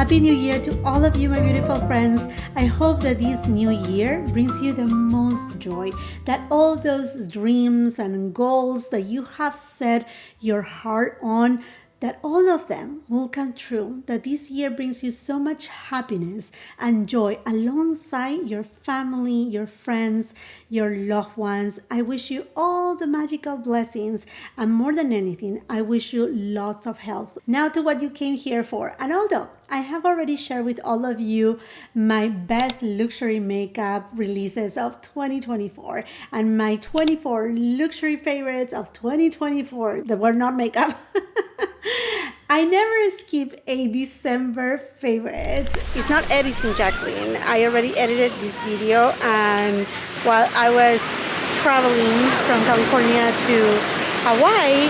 Happy New Year to all of you, my beautiful friends. I hope that this new year brings you the most joy, that all those dreams and goals that you have set your heart on, that all of them will come true, that this year brings you so much happiness and joy alongside your family, your friends, your loved ones. I wish you all the magical blessings, and more than anything, I wish you lots of health. Now to what you came here for. And although I have already shared with all of you my best luxury makeup releases of 2024 and my 24 luxury favorites of 2024 that were not makeup, I never skip a December favorite. It's not editing, Jackeline. I already edited this video, and while I was traveling from California to Hawaii,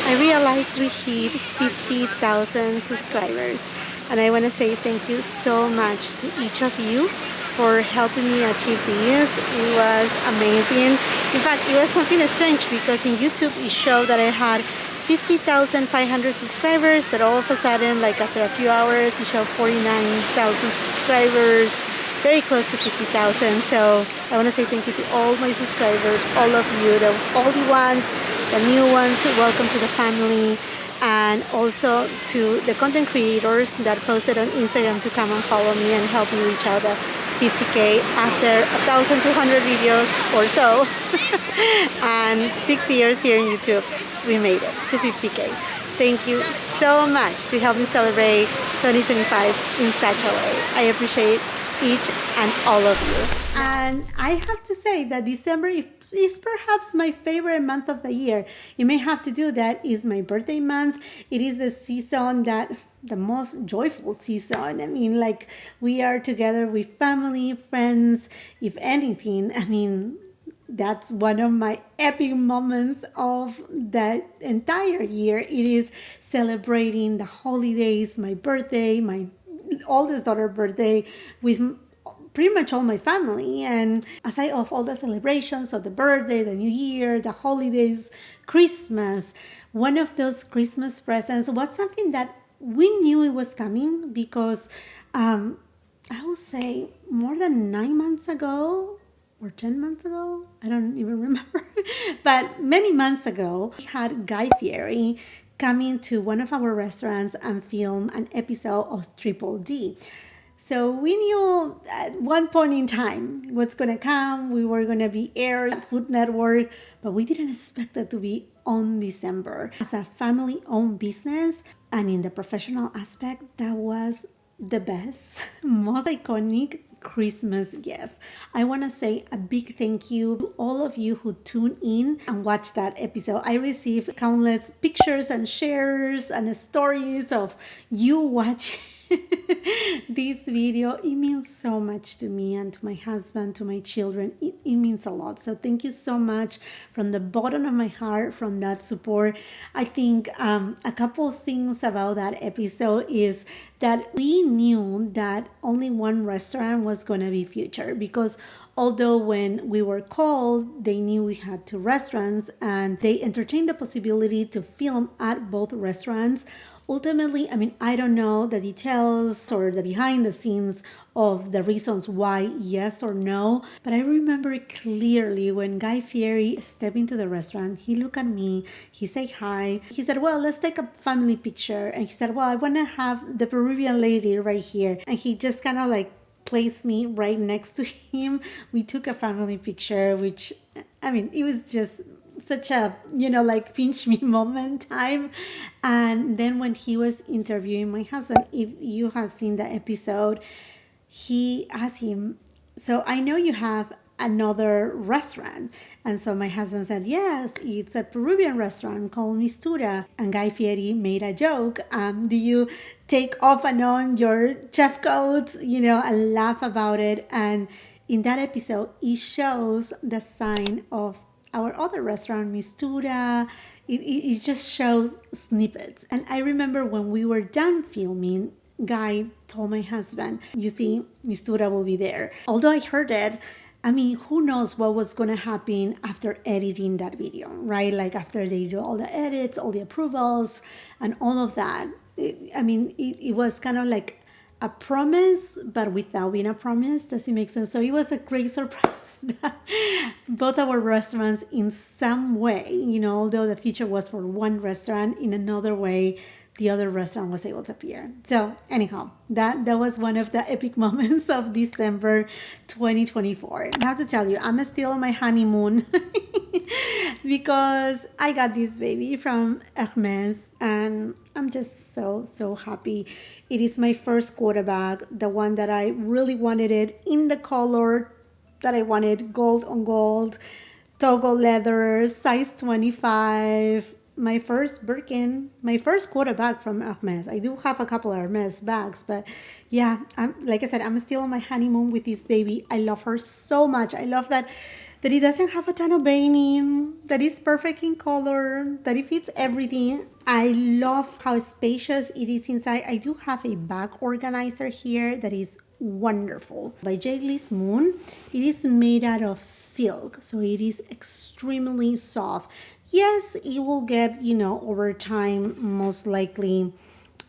I realized we hit 50,000 subscribers. And I want to say thank you so much to each of you for helping me achieve this. It was amazing. In fact, it was something strange because in YouTube it showed that I had 50,500 subscribers, but all of a sudden, like after a few hours, it showed 49,000 subscribers, very close to 50,000. So I want to say thank you to all my subscribers, all of you, the oldie ones, the new ones. Welcome to the family. And also to the content creators that posted on Instagram to come and follow me and help me reach out the 50K after 1,200 videos or so. And 6 years here in YouTube, we made it to 50K. Thank you so much to help me celebrate 2025 in such a way. I appreciate each and all of you. And I have to say that December is perhaps my favorite month of the year. You may have to do that. It's my birthday month. It is the season the most joyful season. I mean, like, we are together with family, friends. If anything, I mean, that's one of my epic moments of the entire year. It is celebrating the holidays, my birthday, my oldest daughter's birthday, with pretty much all my family. And aside of all the celebrations of the birthday, the new year, the holidays, Christmas, one of those Christmas presents was something that we knew it was coming because I would say more than 9 months ago or 10 months ago, I don't even remember, but many months ago, we had Guy Fieri coming to one of our restaurants and film an episode of Triple D. So we knew at one point in time what's going to come. We were going to be aired at Food Network, but we didn't expect it to be on December. As a family-owned business and in the professional aspect, that was the best, most iconic Christmas gift. I want to say a big thank you to all of you who tuned in and watched that episode. I received countless pictures and shares and stories of you watching this video. It means so much to me and to my husband, to my children. It means a lot. So thank you so much from the bottom of my heart from that support. I think a couple of things about that episode is that we knew that only one restaurant was going to be featured, because although when we were called, they knew we had 2 restaurants and they entertained the possibility to film at both restaurants. Ultimately, I mean, I don't know the details or the behind the scenes of the reasons why yes or no, but I remember clearly when Guy Fieri stepped into the restaurant, he looked at me, he said hi, he said, well, let's take a family picture. And he said, well, I want to have the Peruvian lady right here. And he just kind of like placed me right next to him. We took a family picture, which, I mean, it was just such a, like pinch me moment time. And then when he was interviewing my husband, if you have seen the episode, he asked him, so I know you have another restaurant. And so my husband said, yes, it's a Peruvian restaurant called Mistura. And Guy Fieri made a joke. Do you take off and on your chef coats, and laugh about it? And in that episode, it shows the sign of our other restaurant, Mistura. It just shows snippets. And I remember when we were done filming, Guy told my husband, you see, Mistura will be there. Although I heard it, I mean, who knows what was going to happen after editing that video, right? Like after they do all the edits, all the approvals and all of that. It was kind of like a promise, but without being a promise. Does it make sense? So it was a great surprise that both our restaurants, in some way, although the feature was for one restaurant, in another way, the other restaurant was able to appear. So anyhow, that was one of the epic moments of December 2024. I have to tell you, I'm still on my honeymoon because I got this baby from Hermes, and I'm just so happy. It is my first quarter bag, the one that I really wanted, it in the color that I wanted, gold on gold, toggle leather, size 25. My first Birkin, my first quarter bag from Hermes. I do have a couple of Hermes bags, but yeah, like I said, I'm still on my honeymoon with this baby. I love her so much. I love that it doesn't have a ton of veining, that it's perfect in color, that it fits everything. I love how spacious it is inside. I do have a bag organizer here that is wonderful by Jackeline Moon. It is made out of silk, so it is extremely soft. Yes, it will get, over time, most likely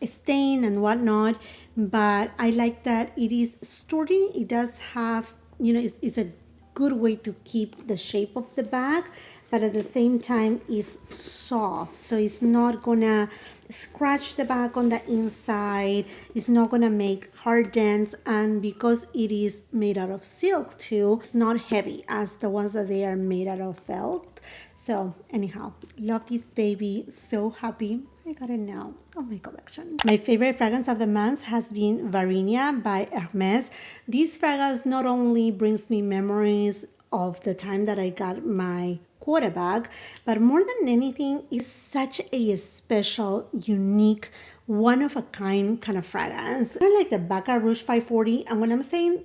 stain and whatnot, but I like that it is sturdy. It does have, it's a good way to keep the shape of the bag, but at the same time is soft, so it's not gonna scratch the bag on the inside, it's not gonna make hard dents, and because it is made out of silk too, it's not heavy as the ones that they are made out of felt. So anyhow, love this baby, so happy I got it now on my collection. My favorite fragrance of the month has been Varinia by Hermes. This fragrance not only brings me memories of the time that I got my quarter bag, but more than anything, is such a special, unique, one-of-a-kind kind of fragrance. Kind of like the Baccarat Rouge 540, and when I'm saying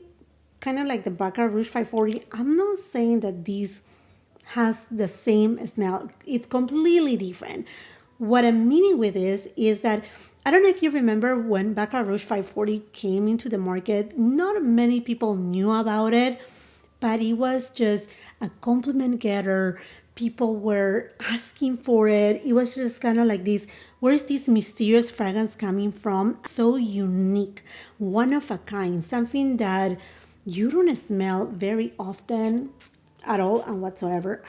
kind of like the Baccarat Rouge 540, I'm not saying that these has the same smell. It's completely different. What I'm meaning with this is that I don't know if you remember when Baccarat Rouge 540 came into the market, not many people knew about it, but it was just a compliment getter. People were asking for it. It was just kind of like this, where's this mysterious fragrance coming from? So unique, one of a kind, something that you don't smell very often at all and whatsoever.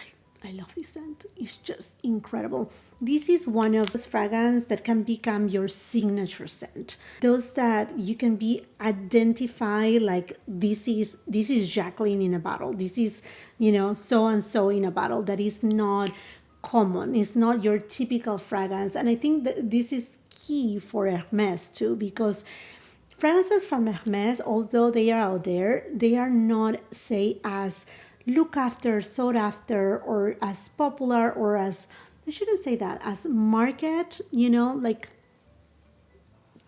I love this scent. It's just incredible. This is one of those fragrances that can become your signature scent. Those that you can be identify like this is Jackeline in a bottle. This is, so and so in a bottle. That is not common. It's not your typical fragrance. And I think that this is key for Hermes too, because fragrances from Hermes, although they are out there, they are not, say, as look after, sought after, or as popular, or as, I shouldn't say that, as market, like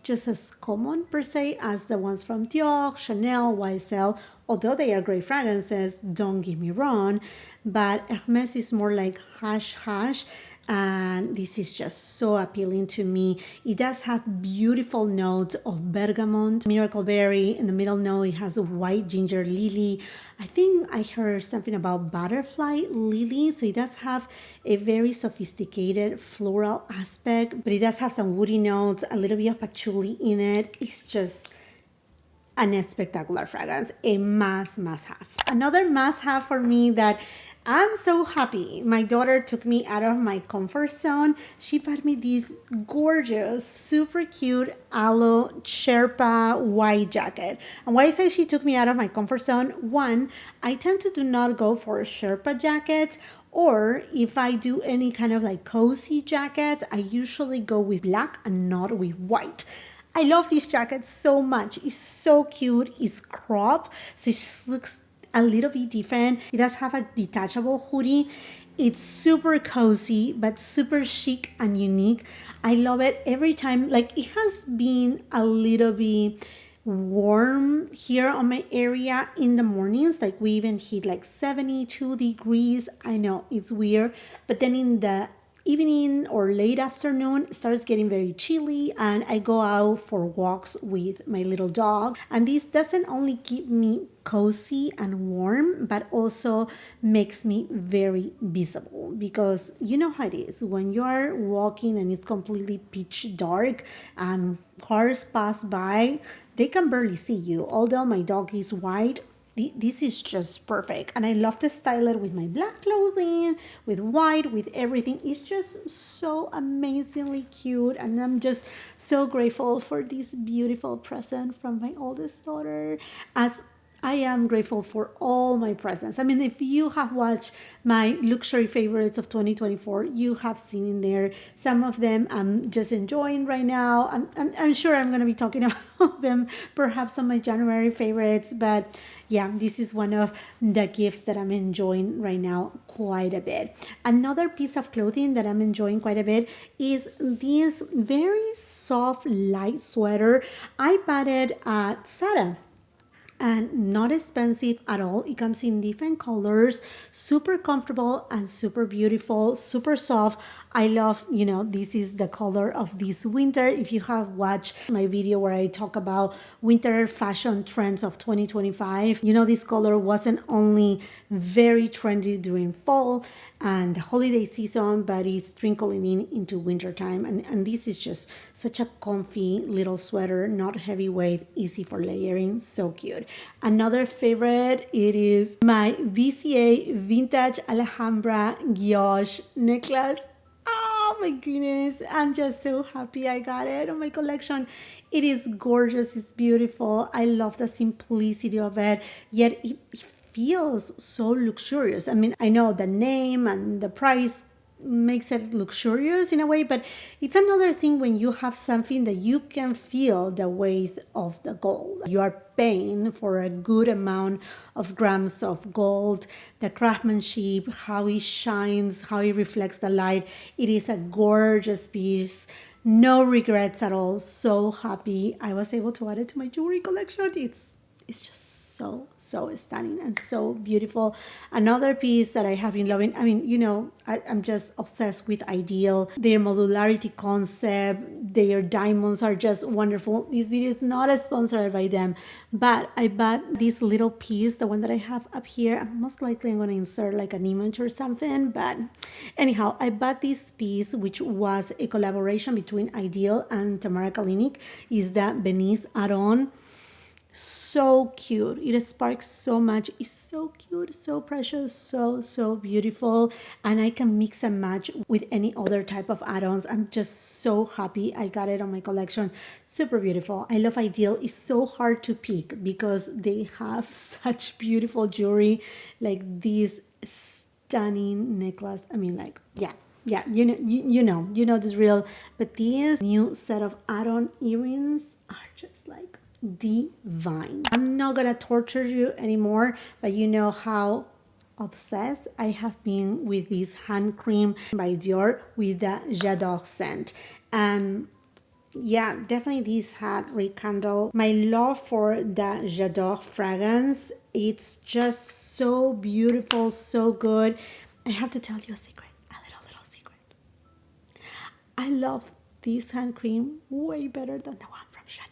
just as common per se as the ones from Dior, Chanel, YSL, although they are great fragrances, don't get me wrong, but Hermes is more like hush hush, and this is just so appealing to me. It does have beautiful notes of bergamot, miracle berry. In the middle note, it has a white ginger lily. I think I heard something about butterfly lily, so it does have a very sophisticated floral aspect, but it does have some woody notes, a little bit of patchouli in it. It's just a spectacular fragrance, a must have. Another must have for me that I'm so happy my daughter took me out of my comfort zone. She bought me this gorgeous, super cute aloe Sherpa white jacket. And why I say she took me out of my comfort zone? One, I tend to do not go for Sherpa jackets, or if I do any kind of like cozy jackets, I usually go with black and not with white. I love this jacket so much. It's so cute. It's cropped, so it just looks a little bit different. It does have a detachable hoodie. It's super cozy, but super chic and unique. I love it every time. Like, it has been a little bit warm here on my area in the mornings. Like, we even hit like 72 degrees. I know it's weird, but then in the evening or late afternoon, it starts getting very chilly, and I go out for walks with my little dog. And this doesn't only keep me cozy and warm, but also makes me very visible, because you know how it is when you are walking and it's completely pitch dark and cars pass by, they can barely see you. Although my dog is white, this is just perfect, and I love to style it with my black clothing, with white, with everything. It's just so amazingly cute, and I'm just so grateful for this beautiful present from my oldest daughter, as I am grateful for all my presents. I mean, if you have watched my luxury favorites of 2024, you have seen in there some of them I'm just enjoying right now. I'm sure I'm going to be talking about them perhaps on my January favorites, but yeah, this is one of the gifts that I'm enjoying right now quite a bit. Another piece of clothing that I'm enjoying quite a bit is this very soft, light sweater. I bought it at Zara, and not expensive at all. It comes in different colors, super comfortable and super beautiful, super soft. I love, this is the color of this winter. If you have watched my video where I talk about winter fashion trends of 2025, this color wasn't only very trendy during fall and the holiday season, but it's trickling into winter time. And this is just such a comfy little sweater, not heavyweight, easy for layering, so cute. Another favorite, it is my VCA Vintage Alhambra Gouache necklace. Oh my goodness, I'm just so happy I got it on my collection. It is gorgeous, it's beautiful. I love the simplicity of it, yet it feels so luxurious. I mean, I know the name and the price makes it luxurious in a way, but it's another thing when you have something that you can feel the weight of the gold. You are paying for a good amount of grams of gold, the craftsmanship, how it shines, how it reflects the light. It is a gorgeous piece. No regrets at all. So happy I was able to add it to my jewelry collection. It's just so stunning and so beautiful. Another piece that I have been loving, I mean, I'm just obsessed with Ideal. Their modularity concept, their diamonds are just wonderful. This video is not sponsored by them, but I bought this little piece, the one that I have up here. Most likely I'm going to insert like an image or something, but anyhow, I bought this piece, which was a collaboration between Ideal and Tamara Kalinick. Is that Venice add-on. So cute. It sparks so much. It's so cute, so precious, so beautiful. And I can mix and match with any other type of add-ons. I'm just so happy I got it on my collection. Super beautiful. I love Ideal. It's so hard to pick because they have such beautiful jewelry, like this stunning necklace. I mean, like, yeah, you know the drill. But these new set of add-on earrings are just like divine. I'm not gonna torture you anymore, but you know how obsessed I have been with this hand cream by Dior with the J'adore scent. And yeah, definitely this had rekindled my love for the J'adore fragrance. It's just so beautiful, so good. I have to tell you a secret, a little secret. I love this hand cream way better than the one from Chanel.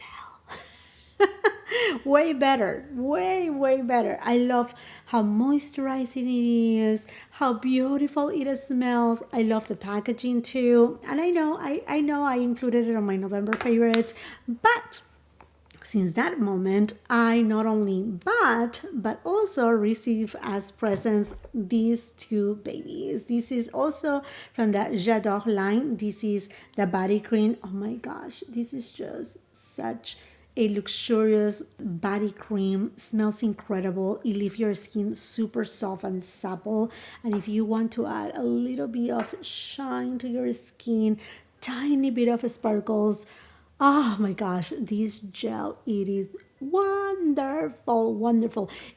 Way better, way better. I love how moisturizing it is, how beautiful it smells. I love the packaging too, and I know I included it on my November favorites, but since that moment I not only bought but also received as presents these two babies. This is also from the J'adore line. This is the body cream. Oh my gosh, this is just such a luxurious body cream. Smells incredible. It leaves your skin super soft and supple, and if you want to add a little bit of shine to your skin, tiny bit of sparkles, oh my gosh, this gel, it is wonderful.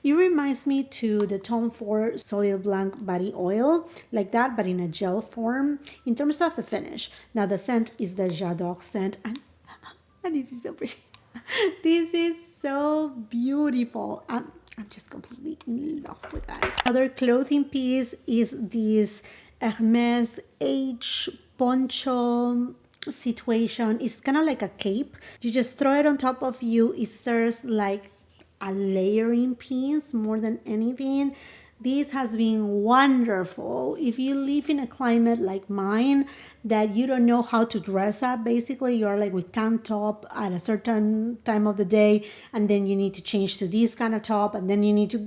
It reminds me to the Tom Ford Soleil Blanc body oil, like that, but in a gel form in terms of the finish. Now the scent is the J'adore scent, and this is so pretty. This is so beautiful. I'm just completely in love with that. Other clothing piece is this Hermes H poncho situation. It's kind of like a cape. You just throw it on top of you. It serves like a layering piece more than anything. This has been wonderful. If you live in a climate like mine that you don't know how to dress up, basically you're like with tank top at a certain time of the day, and then you need to change to this kind of top, and then you need to,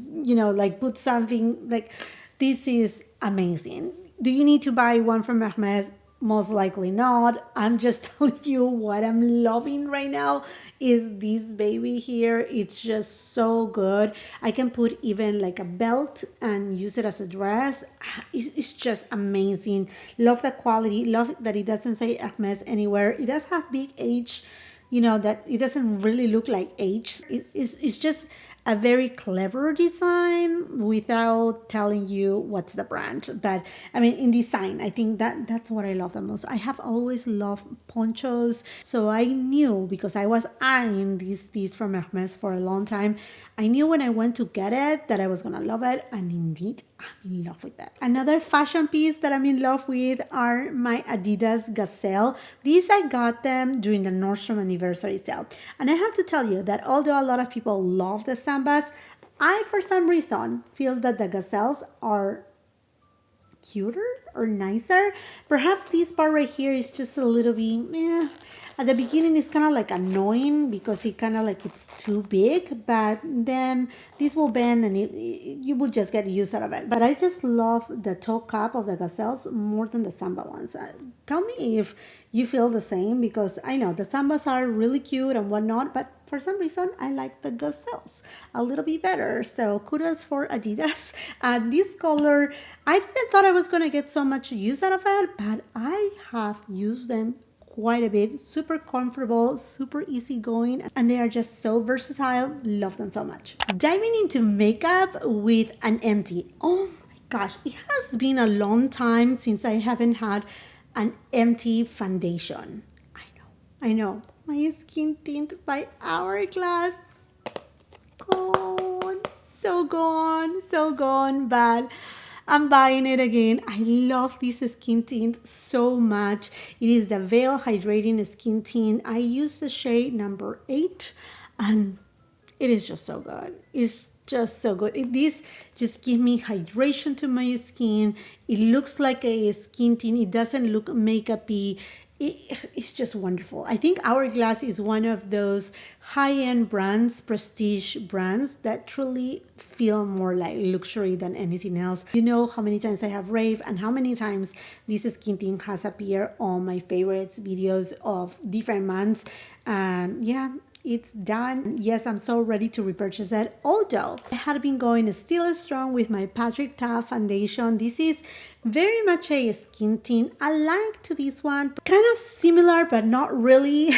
like put something like this is amazing. Do you need to buy one from Hermes? Most likely not. I'm just telling you what I'm loving right now is this baby here. It's just so good. I can put even like a belt and use it as a dress. It's just amazing. Love the quality. Love that it doesn't say Hermes anywhere. It does have big H, that it doesn't really look like H. It's just a very clever design without telling you what's the brand. But I mean, in design, I think that's what I love the most. I have always loved ponchos. So I knew, because I was eyeing this piece from Hermes for a long time, I knew when I went to get it that I was gonna love it, and indeed I'm in love with that. Another fashion piece that I'm in love with are my Adidas Gazelle. These I got them during the Nordstrom anniversary sale. And I have to tell you that although a lot of people love the Sambas, I for some reason feel that the Gazelles are cuter or nicer. Perhaps this part right here is just a little bit at the beginning it's kind of like annoying because it kind of like it's too big, but then this will bend and you will just get used out of it. But I just love the toe cap of the Gazelles more than the Samba ones. Tell me if you feel the same, because I know the Sambas are really cute and whatnot, but for some reason, I like the Gazelles a little bit better. So kudos for Adidas. This color, I didn't thought I was going to get so much use out of it, but I have used them quite a bit. Super comfortable, super easygoing, and they are just so versatile. Love them so much. Diving into makeup with an empty. Oh my gosh, it has been a long time since I haven't had an empty foundation. I know. My skin tint by Hourglass. Gone. So gone, but I'm buying it again. I love this skin tint so much. It is the Veil Hydrating Skin Tint. I use the shade number 8, and it is just so good. It's just so good. This just gives me hydration to my skin. It looks like a skin tint. It doesn't look makeup-y. It's just wonderful. I think Hourglass is one of those high-end brands, prestige brands that truly feel more like luxury than anything else. You know how many times I have raved and how many times this skin tint has appeared on my favorites videos of different months. And yeah, it's done. Yes, I'm so ready to repurchase it. Although I had been going still strong with my Patrick Ta foundation. This is very much a skin tint. I like to this one. Kind of similar, but not really.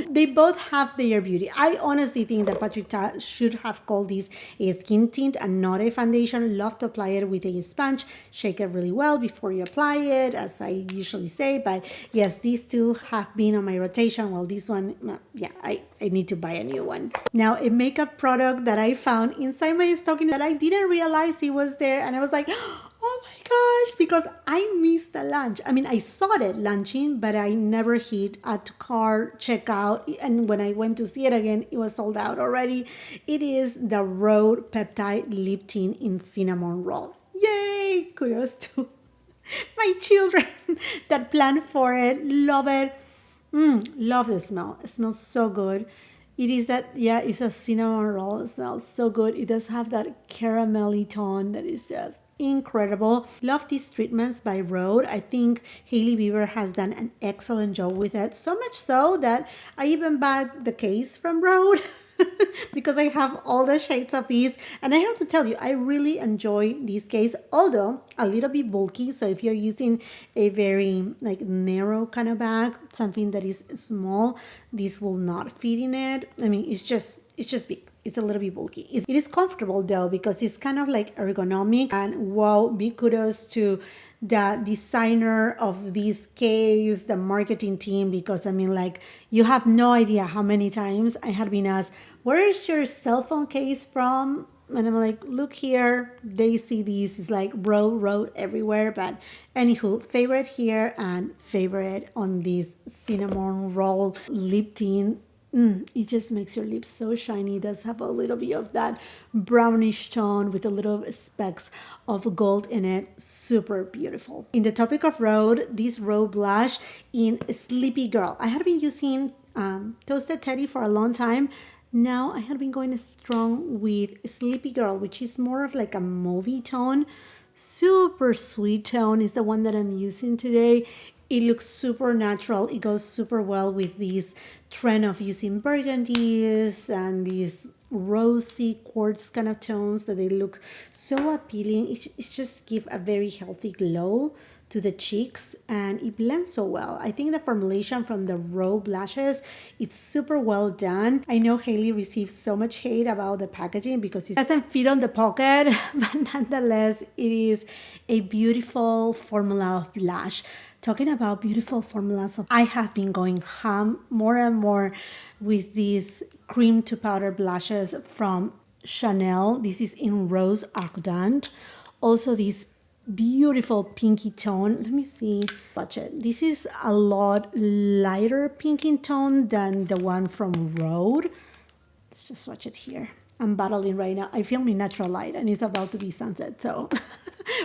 They both have their beauty. I honestly think that Patrick Ta should have called this a skin tint and not a foundation. Love to apply it with a sponge. Shake it really well before you apply it, as I usually say. But yes, these two have been on my rotation. Well, this one, yeah, I need to buy a new one. Now, a makeup product that I found inside my stocking that I didn't realize it was there. And I was like, oh my gosh, because I missed the launch. I mean, I saw it launching, but I never hit add to cart, checkout. And when I went to see it again, it was sold out already. It is the Rhode Peptide Lip Tint in Cinnamon Roll. Yay! Kudos to my children that planned for it. Love it. Love the smell. It smells so good. It is that, yeah, it's a cinnamon roll. It smells so good. It does have that caramelly tone that is just incredible. Love these treatments by Rhode. I think Hailey Bieber has done an excellent job with it. So much so that I even bought the case from Rhode because I have all the shades of these. And I have to tell you, I really enjoy this case, although a little bit bulky. So if you're using a very like narrow kind of bag, something that is small, this will not fit in it. I mean, it's just big. It's a little bit bulky. It is comfortable though, because it's kind of like ergonomic. And wow, big kudos to the designer of this case, the marketing team, because I mean, like, you have no idea how many times I had been asked, where is your cell phone case from? And I'm like, look here, they see these. It's like road everywhere. But anywho, favorite here and favorite on this cinnamon roll lip tint. It just makes your lips so shiny. It does have a little bit of that brownish tone with a little specks of gold in it. Super beautiful. In the topic of Rhode, this Rhode blush in Sleepy Girl. I had been using Toasted Teddy for a long time. Now I have been going strong with Sleepy Girl, which is more of like a movie tone. Super sweet tone is the one that I'm using today. It looks super natural. It goes super well with this trend of using burgundies and these rosy quartz kind of tones that they look so appealing. It just gives a very healthy glow to the cheeks, and it blends so well. I think the formulation from the Raw blushes is super well done. I know Hailey received so much hate about the packaging because it doesn't fit on the pocket, but nonetheless, it is a beautiful formula of blush. Talking about beautiful formulas, I have been going ham more and more with these cream to powder blushes from Chanel. This is in Rose Ardent. Also, this beautiful pinky tone. Let me see. Watch it. This is a lot lighter pinky tone than the one from Rhode. Let's just swatch it here. I'm battling right now. I feel my natural light and it's about to be sunset. So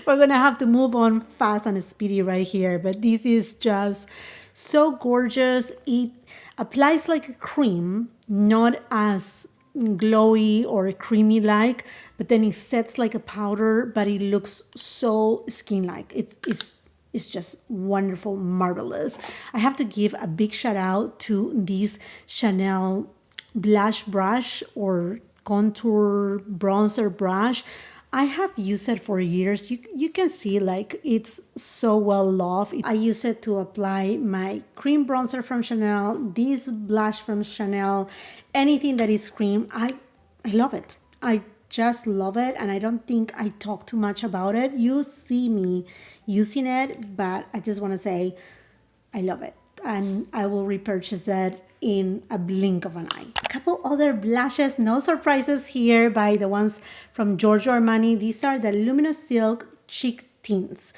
we're going to have to move on fast and speedy right here. But this is just so gorgeous. It applies like a cream, not as glowy or creamy like, but then it sets like a powder, but it looks so skin like. It's just wonderful, marvelous. I have to give a big shout out to this Chanel blush brush or contour bronzer brush. I have used it for years. You can see like it's so well loved. I use it to apply my cream bronzer from Chanel, this blush from Chanel, anything that is cream. I love it. I just love it, and I don't think I talk too much about it. You see me using it, but I just want to say I love it, and I will repurchase it in a blink of an eye. A couple other blushes, no surprises here by the ones from Giorgio Armani. These are the Luminous Silk Cheek Tints.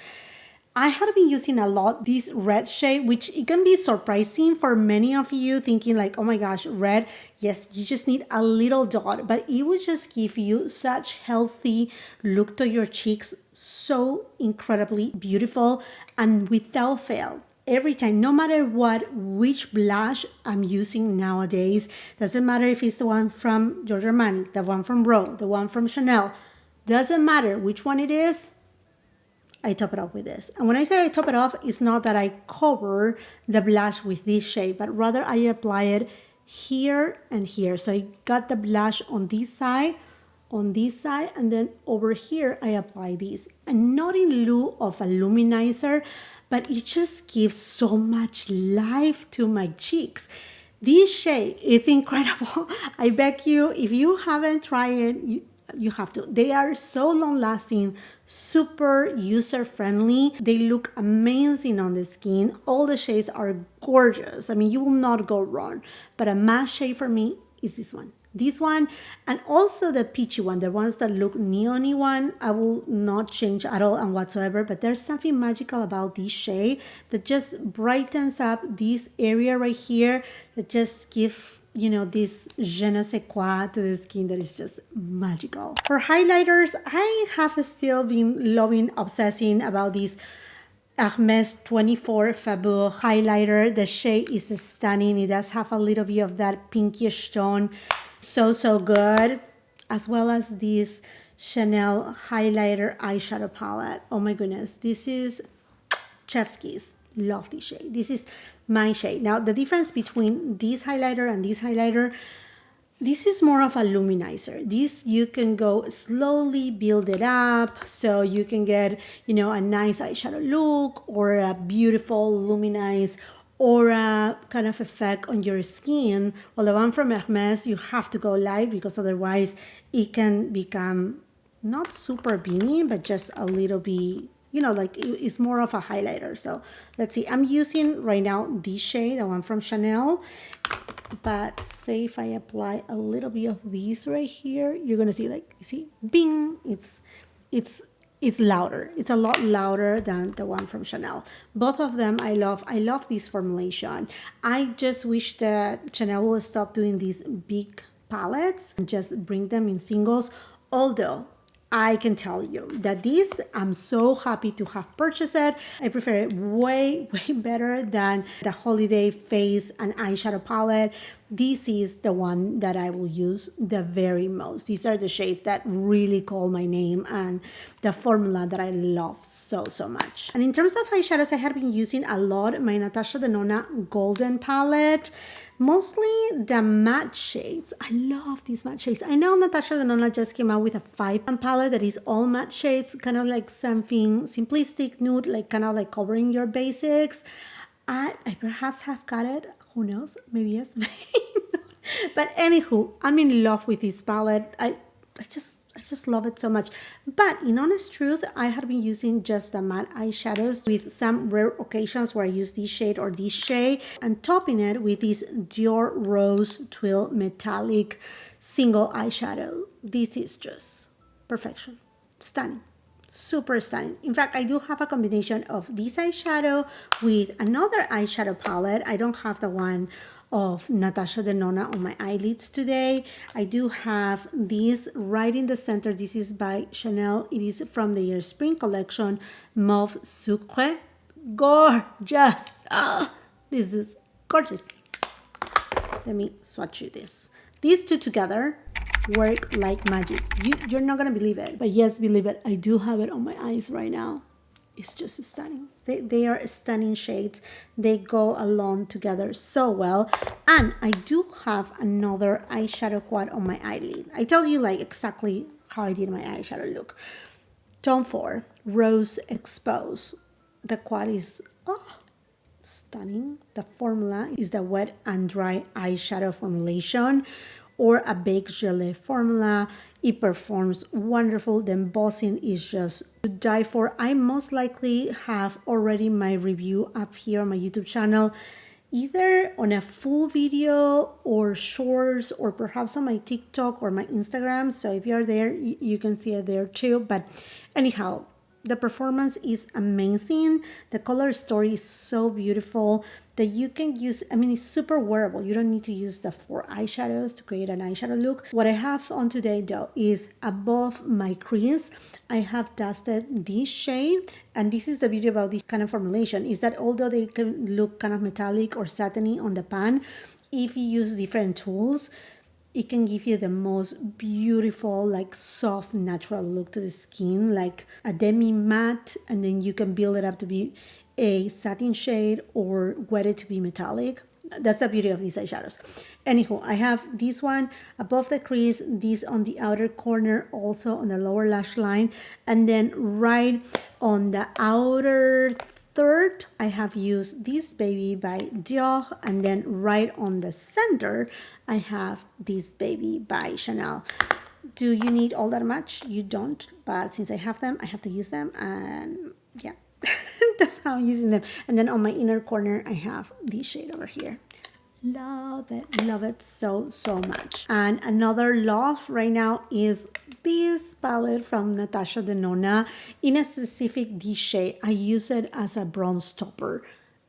I have been using a lot this red shade, which it can be surprising for many of you, thinking like, oh my gosh, red. Yes, you just need a little dot, but it will just give you such healthy look to your cheeks. So incredibly beautiful, and without fail, every time, no matter which blush I'm using nowadays, doesn't matter if it's the one from Giorgio Armani, the one from Rhode, the one from Chanel, doesn't matter which one it is, I top it off with this. And when I say I top it off, it's not that I cover the blush with this shade, but rather I apply it here and here. So I got the blush on this side, and then over here I apply this. And not in lieu of a luminizer, but it just gives so much life to my cheeks. This shade is incredible. I beg you, if you haven't tried it, you have to. They are so long lasting, super user friendly. They look amazing on the skin. All the shades are gorgeous. I mean, you will not go wrong. But a must shade for me is this one. This one, and also the peachy one, the ones that look neony one, I will not change at all and whatsoever, but there's something magical about this shade that just brightens up this area right here, that just give, you know, this je ne sais quoi to the skin that is just magical. For highlighters, I have still been loving, obsessing about this Hermes 24 Fabulous highlighter. The shade is stunning. It does have a little bit of that pinkish tone. So good. As well as this Chanel highlighter eyeshadow palette. Oh my goodness. This is chef's kiss. Love this shade. This is my shade. Now, the difference between this highlighter and this highlighter, this is more of a luminizer. This you can go slowly build it up so you can get, you know, a nice eyeshadow look or a beautiful luminized aura kind of effect on your skin. Well, the one from Hermes, you have to go light because otherwise it can become not super beamy, but just a little bit, you know, like it's more of a highlighter. So let's see, I'm using right now this shade, the one from Chanel. but say if I apply a little bit of these right here, you're gonna see, like, you see, bing, it's it's louder. It's a lot louder than the one from Chanel. Both of them I love. I love this formulation. I just wish that Chanel will stop doing these big palettes and just bring them in singles. Although I can tell you that this, I'm so happy to have purchased it. I prefer it way, way better than the Holiday Face and Eyeshadow palette. This is the one that I will use the very most. These are the shades that really call my name and the formula that I love so, so much. And in terms of eyeshadows, I have been using a lot my Natasha Denona Golden palette. Mostly the matte shades. I love these matte shades. I know Natasha Denona just came out with a 5-pan palette that is all matte shades, kind of like something simplistic, nude, like kind of like covering your basics. I perhaps have got it. Who knows? Maybe yes, maybe not. But anywho, I'm in love with this palette. I just love it so much. But in honest truth, I have been using just the matte eyeshadows with some rare occasions where I use this shade or this shade and topping it with this Dior Rose Twill Metallic single eyeshadow. This is just perfection. Stunning. Super stunning. In fact, I do have a combination of this eyeshadow with another eyeshadow palette. I don't have the one of Natasha Denona on my eyelids today. I do have this right in the center. This is by Chanel. It is from the year spring collection, Mauve Sucre. Gorgeous. Ah, this is gorgeous. Let me swatch you this. These two together work like magic. You're not gonna believe it, but yes, believe it. I do have it on my eyes right now. It's just stunning. They are stunning shades. They go along together so well. And I do have another eyeshadow quad on my eyelid. I tell you like exactly how I did my eyeshadow look. Tone 4, Rose Expose. The quad is stunning. The formula is the wet and dry eyeshadow formulation or a baked gelée formula. It performs wonderful. The embossing is just to die for. I most likely have already my review up here on my YouTube channel, either on a full video or shorts or perhaps on my TikTok or my Instagram. So if you're there, you can see it there too. But anyhow, the performance is amazing. The color story is so beautiful that you can use, I mean, it's super wearable. You don't need to use the 4 eyeshadows to create an eyeshadow look. What I have on today though is above my crease, I have dusted this shade. And this is the beauty about this kind of formulation is that although they can look kind of metallic or satiny on the pan, if you use different tools, it can give you the most beautiful, like soft, natural look to the skin, like a demi matte, and then you can build it up to be a satin shade or wet it to be metallic. That's the beauty of these eyeshadows. Anywho, I have this one above the crease, this on the outer corner, also on the lower lash line, and then right on the outer third, I have used this baby by Dior, and then right on the center, I have this baby by Chanel. Do you need all that much? You don't, but since I have them, I have to use them, and yeah, that's how I'm using them. And then on my inner corner, I have this shade over here. Love it so, so much. And another love right now is this palette from Natasha Denona in a specific this shade. I use it as a bronze topper.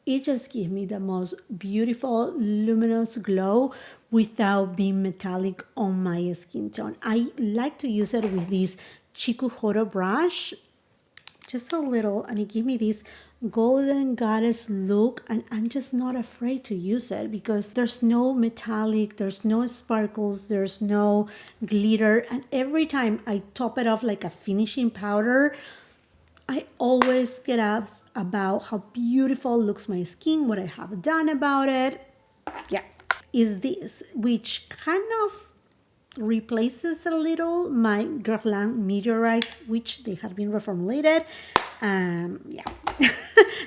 It just gives me the most beautiful luminous glow without being metallic on my skin tone. I like to use it with this Chikuhoro brush, just a little, and it gives me this golden goddess look, and I'm just not afraid to use it because there's no metallic, there's no sparkles, there's no glitter, and every time I top it off like a finishing powder, I always get asked about how beautiful looks my skin, what I have done about it. Yeah, is this, which kind of replaces a little my Guerlain Meteorites, which they have been reformulated. Yeah,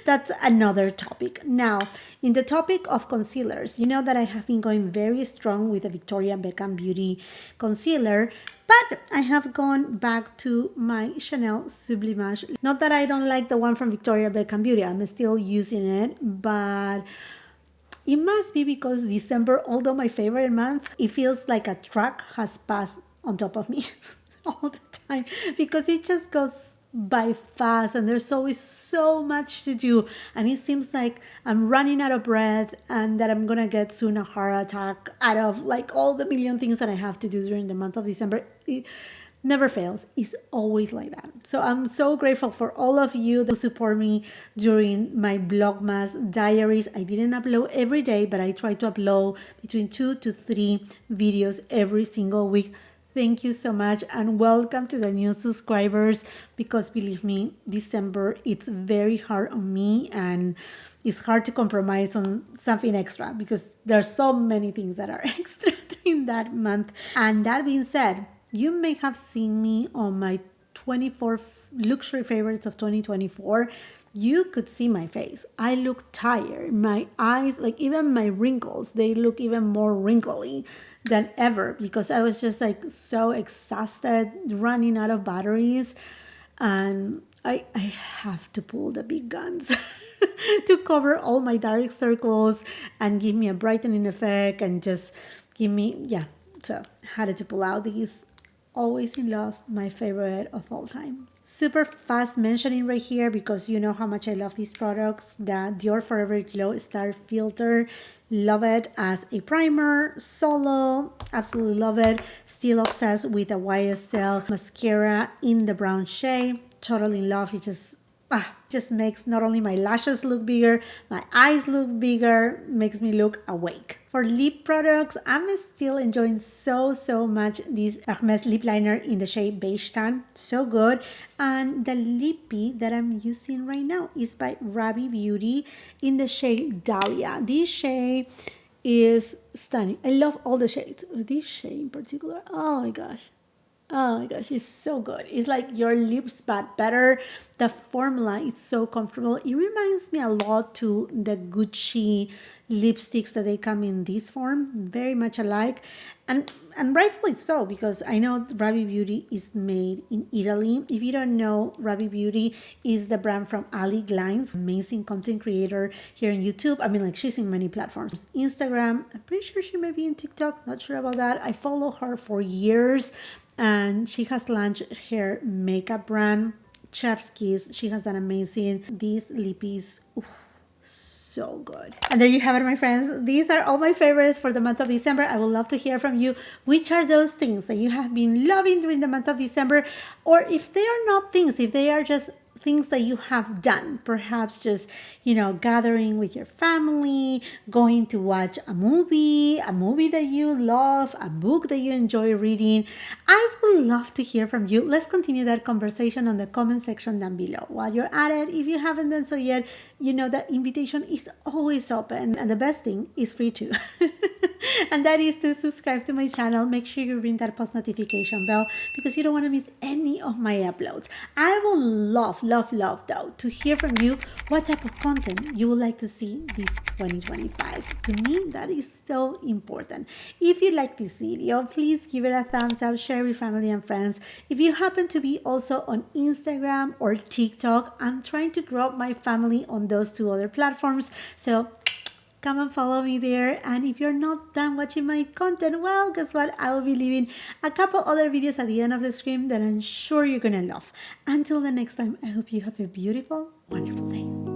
that's another topic. Now, in the topic of concealers, you know that I have been going very strong with the Victoria Beckham Beauty concealer, but I have gone back to my Chanel Sublimage. Not that I don't like the one from Victoria Beckham Beauty, I'm still using it, but It must be because December, although my favorite month, it feels like a truck has passed on top of me all the time because it just goes by fast and there's always so much to do. And it seems like I'm running out of breath and that I'm going to get soon a heart attack out of like all the million things that I have to do during the month of December. It never fails. It's always like that. So I'm so grateful for all of you that support me during my Vlogmas diaries. I didn't upload every day, but I try to upload between 2 to 3 videos every single week. Thank you so much and welcome to the new subscribers because believe me, December, it's very hard on me and it's hard to compromise on something extra because there are so many things that are extra during that month. And that being said, you may have seen me on my 24 luxury favorites of 2024. You could see my face. I look tired. My eyes, like even my wrinkles, they look even more wrinkly than ever because I was just like so exhausted, running out of batteries. And I have to pull the big guns to cover all my dark circles and give me a brightening effect and just give me, yeah. So had to pull out these. Always in love, my favorite of all time. Super fast mentioning right here because you know how much I love these products. The Dior Forever Glow Star Filter. Love it as a primer, solo, absolutely love it. Still obsessed with the YSL mascara in the brown shade. Totally in love. It just makes not only my lashes look bigger, my eyes look bigger, makes me look awake. For lip products, I'm still enjoying so much this Hermes lip liner in the shade Beige Tan. So good. And the lippy that I'm using right now is by Ravi Beauty in the shade Dahlia. This shade is stunning. I love all the shades. This shade in particular, oh my gosh. Oh my gosh, it's so good. It's like your lips, but better. The formula is so comfortable. It reminds me a lot to the Gucci lipsticks that they come in this form. Very much alike. And rightfully so, because I know Ravi Beauty is made in Italy. If you don't know, Ravi Beauty is the brand from Ali Glines, amazing content creator here on YouTube. I mean, like she's in many platforms. Instagram, I'm pretty sure she may be in TikTok. Not sure about that. I follow her for years. And she has launched her makeup brand, Chef's Kiss. She has done amazing. These lippies, so good. And there you have it, my friends. These are all my favorites for the month of December. I would love to hear from you. Which are those things that you have been loving during the month of December? Or if they are not things, if they are just things that you have done, perhaps just, gathering with your family, going to watch a movie that you love, a book that you enjoy reading. I would love to hear from you. Let's continue that conversation on the comment section down below. While you're at it, if you haven't done so yet, you know that invitation is always open and the best thing is free too. And that is to subscribe to my channel. Make sure you ring that post notification bell because you don't want to miss any of my uploads. I will love though to hear from you what type of content you would like to see this 2025. To me, that is so important. If you like this video, please give it a thumbs up, share with family and friends. If you happen to be also on Instagram or TikTok, I'm trying to grow up my family on those two other platforms. So come and follow me there. And if you're not done watching my content, well, guess what? I will be leaving a couple other videos at the end of the screen that I'm sure you're gonna love. Until the next time, I hope you have a beautiful, wonderful day.